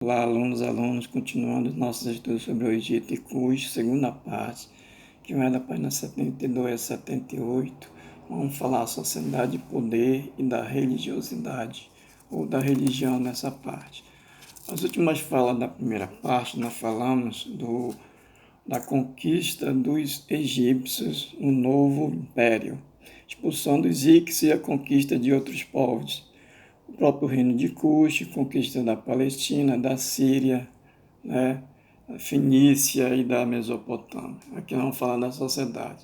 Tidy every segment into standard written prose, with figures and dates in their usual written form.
Olá, alunos, continuando nossos estudos sobre o Egito e Cush, segunda parte, que vai da página 72 a 78. Vamos falar da sociedade, poder e da religiosidade, ou da religião nessa parte. As últimas falas da primeira parte, nós falamos da conquista dos egípcios no novo império, expulsão dos Ixos e a conquista de outros povos. O próprio reino de Cush, conquista da Palestina, da Síria, né, da Fenícia e da Mesopotâmia. Aqui vamos falar da sociedade.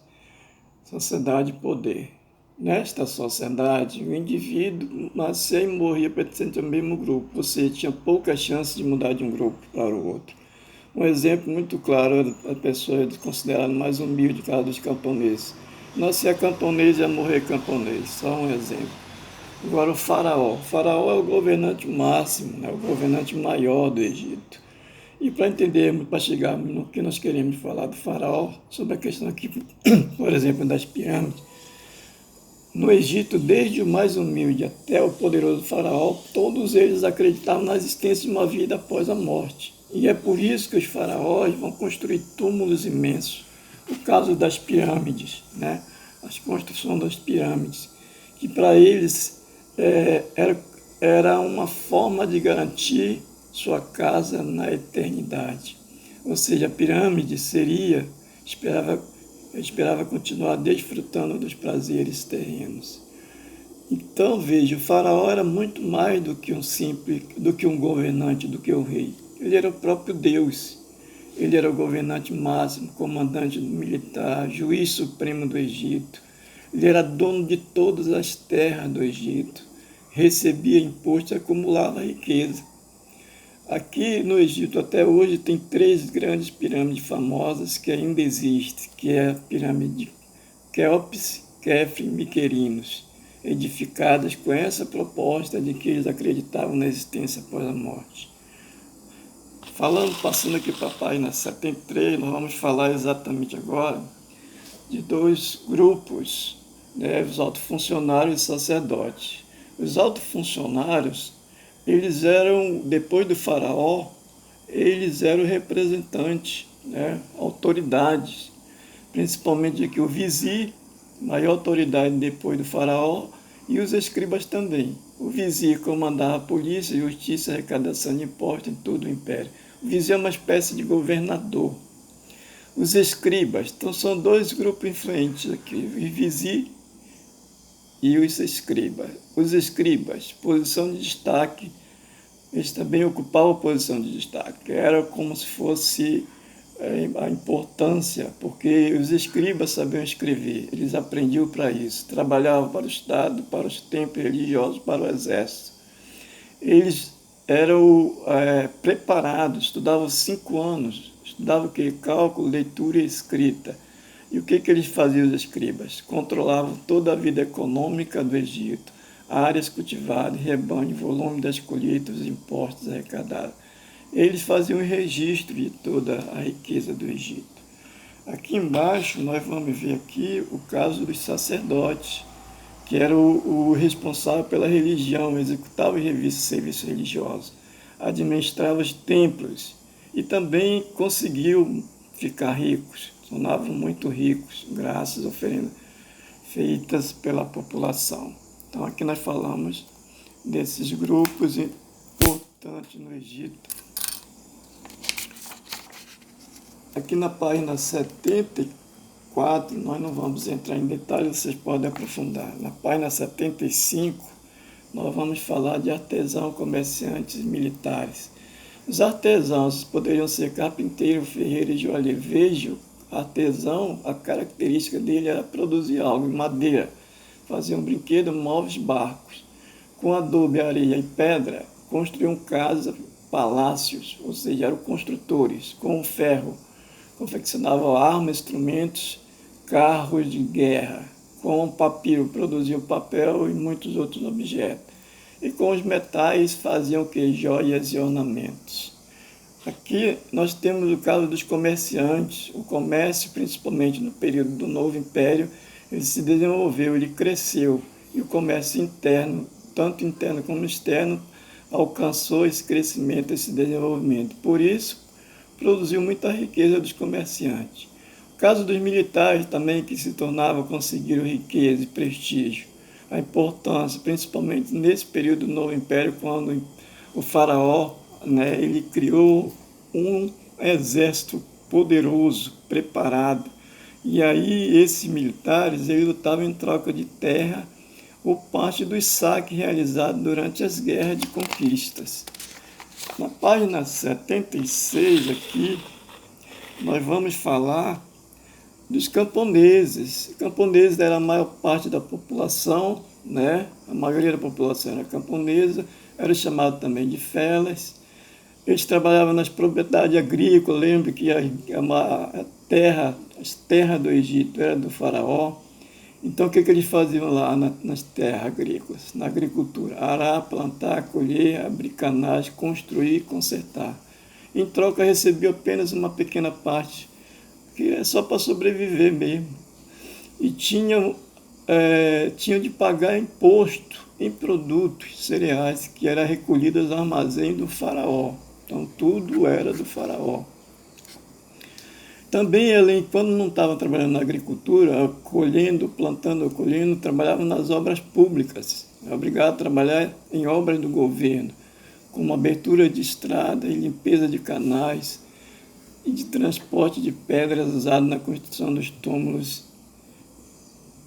Sociedade e poder. Nesta sociedade, o indivíduo nascia e morria pertencente ao mesmo grupo, ou seja, tinha pouca chance de mudar de um grupo para o outro. Um exemplo muito claro, a pessoa considerada mais humilde, cara dos camponeses. Nascia camponês e ia morrer camponês, só um exemplo. Agora o faraó. O faraó é o governante máximo, né? O governante maior do Egito. E para entendermos, para chegarmos no que nós queremos falar do faraó, sobre a questão aqui, por exemplo, das pirâmides. No Egito, desde o mais humilde até o poderoso faraó, todos eles acreditavam na existência de uma vida após a morte. E é por isso que os faraós vão construir túmulos imensos. O caso das pirâmides, né? As construções das pirâmides, que para eles era uma forma de garantir sua casa na eternidade. Ou seja, a pirâmide esperava continuar desfrutando dos prazeres terrenos. Então, veja, o faraó era muito mais do que um governante, do que o rei. Ele era o próprio Deus. Ele era o governante máximo, comandante militar, juiz supremo do Egito. Ele era dono de todas as terras do Egito, recebia imposto e acumulava riqueza. Aqui no Egito até hoje tem 3 grandes pirâmides famosas que ainda existem, que é a pirâmide de Quéops, Quefre e Miquerinos, edificadas com essa proposta de que eles acreditavam na existência após a morte. Passando aqui para a página 73, nós vamos falar exatamente agora de 2 grupos, né, os altofuncionários e sacerdotes. Os altofuncionários, eles eram, depois do faraó, eles eram representantes, né, autoridades, principalmente aqui o vizir, maior autoridade depois do faraó, e os escribas também. O vizir comandava a polícia, justiça, arrecadação de impostos em todo o império. O vizir é uma espécie de governador. Os escribas, então são 2 grupos influentes aqui, o vizir e os escribas. Os escribas, posição de destaque, eles também ocupavam posição de destaque. Era como se fosse a importância, porque os escribas sabiam escrever, eles aprendiam para isso, trabalhavam para o Estado, para os templos religiosos, para o exército. Eles eram preparados, estudavam 5 anos, estudavam o quê? Cálculo, leitura e escrita. E o que eles faziam, os escribas? Controlavam toda a vida econômica do Egito, áreas cultivadas, rebanho, volume das colheitas, impostos arrecadados. Eles faziam um registro de toda a riqueza do Egito. Aqui embaixo nós vamos ver aqui o caso dos sacerdotes, que era o responsável pela religião, executava os serviços religiosos, administrava os templos e também conseguiu ficar ricos, tornavam muito ricos, graças às oferendas feitas pela população. Então aqui nós falamos desses grupos importantes no Egito. Aqui na página 74, nós não vamos entrar em detalhes, vocês podem aprofundar. Na página 75, nós vamos falar de artesãos, comerciantes e militares. Os artesãos poderiam ser carpinteiro, ferreiro e joalheiro. Veja, artesão, a característica dele era produzir algo em madeira, fazer um brinquedo, móveis, barcos. Com adobe, areia e pedra, construíam casas, palácios, ou seja, eram construtores. Com ferro, confeccionavam armas, instrumentos, carros de guerra. Com papiro, produziam papel e muitos outros objetos. E com os metais faziam o que? Joias e ornamentos. Aqui nós temos o caso dos comerciantes. O comércio, principalmente no período do Novo Império, ele se desenvolveu, ele cresceu. E o comércio interno, tanto interno como externo, alcançou esse crescimento, esse desenvolvimento. Por isso, produziu muita riqueza dos comerciantes. O caso dos militares também, que se tornavam, conseguiram riqueza e prestígio. A importância, principalmente nesse período do Novo Império, quando o faraó, né, ele criou um exército poderoso, preparado. E aí esses militares eles lutavam em troca de terra ou parte dos saques realizados durante as guerras de conquistas. Na página 76 aqui, nós vamos falar dos camponeses. Os camponeses eram a maior parte da população, né? A maioria da população era camponesa, era chamado também de felas. Eles trabalhavam nas propriedades agrícolas. Lembre que as terras do Egito eram do faraó. Então, o que eles faziam lá nas terras agrícolas? Na agricultura: arar, plantar, colher, abrir canais, construir e consertar. Em troca, recebiam apenas uma pequena parte, que é só para sobreviver mesmo. E tinham de pagar imposto em produtos, cereais, que eram recolhidos ao armazém do faraó. Então, tudo era do faraó. Também, quando não estava trabalhando na agricultura, plantando, colhendo, trabalhava nas obras públicas. É obrigado a trabalhar em obras do governo, como abertura de estrada e limpeza de canais e de transporte de pedras usadas na construção dos túmulos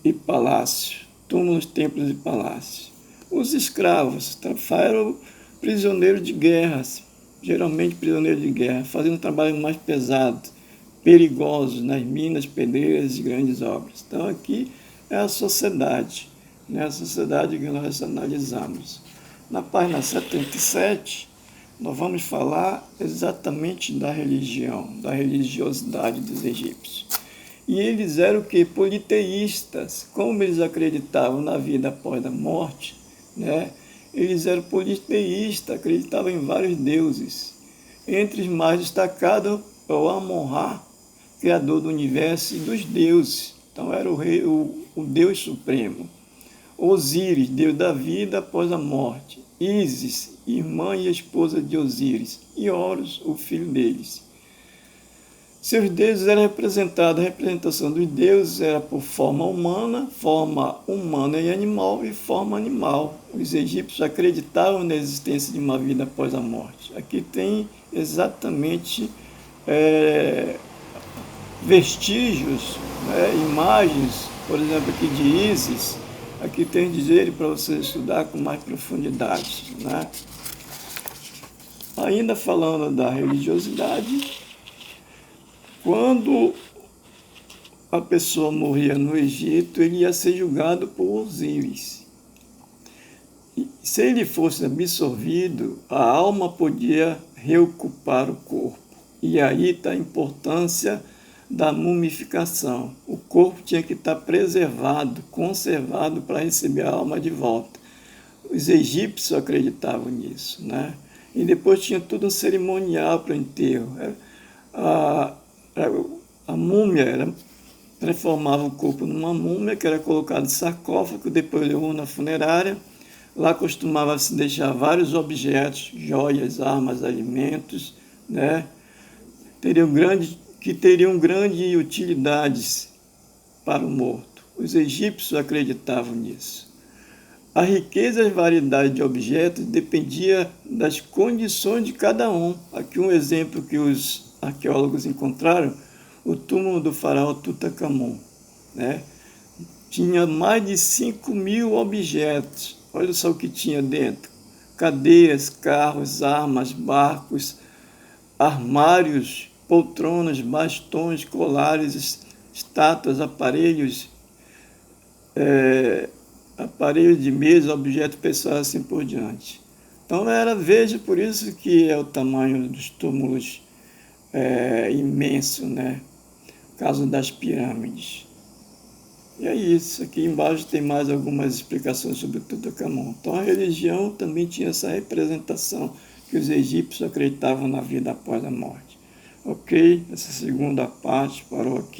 e palácios. Túmulos, templos e palácios. Os escravos eram prisioneiros de guerras, geralmente prisioneiros de guerra, fazendo trabalho mais pesado, perigosos nas minas, pedreiras e grandes obras. Então, aqui é a sociedade, né? A sociedade que nós analisamos. Na página 77, nós vamos falar exatamente da religião, da religiosidade dos egípcios. E eles eram o quê? Politeístas. Como eles acreditavam na vida após a morte, né? Eles eram politeístas, acreditavam em vários deuses. Entre os mais destacados é o Amon-Ra, criador do universo e dos deuses. Então era o Deus Supremo. Osíris, Deus da vida após a morte. Ísis, irmã e esposa de Osíris. E Horus, o filho deles. Seus deuses eram representados, a representação dos deuses era por forma humana e animal e forma animal. Os egípcios acreditavam na existência de uma vida após a morte. Aqui tem exatamente vestígios, né, imagens, por exemplo, aqui de Ísis. Aqui tem dizer para você estudar com mais profundidade, né? Ainda falando da religiosidade, quando a pessoa morria no Egito, ele ia ser julgado por Osíris. Se ele fosse absorvido, a alma podia reocupar o corpo. E aí está a importância da mumificação. O corpo tinha que estar preservado, conservado para receber a alma de volta. Os egípcios acreditavam nisso, né? E depois tinha todo um cerimonial para o enterro. A múmia transformava o corpo numa múmia, que era colocado em sarcófago, depois levou na funerária. Lá costumava se deixar vários objetos, joias, armas, alimentos, né? Que teriam grandes utilidades para o morto. Os egípcios acreditavam nisso. A riqueza e a variedade de objetos dependia das condições de cada um. Aqui um exemplo que os arqueólogos encontraram: o túmulo do faraó Tutankhamon, né? Tinha mais de 5.000 objetos. Olha só o que tinha dentro: cadeiras, carros, armas, barcos, armários, poltronas, bastões, colares, estátuas, aparelhos de mesa, objetos pessoais, assim por diante. Então veja por isso que é o tamanho dos túmulos imenso, né? O caso das pirâmides. E é isso. Aqui embaixo tem mais algumas explicações sobre Tutankhamon. Então a religião também tinha essa representação, que os egípcios acreditavam na vida após a morte. Ok? Essa segunda parte parou aqui.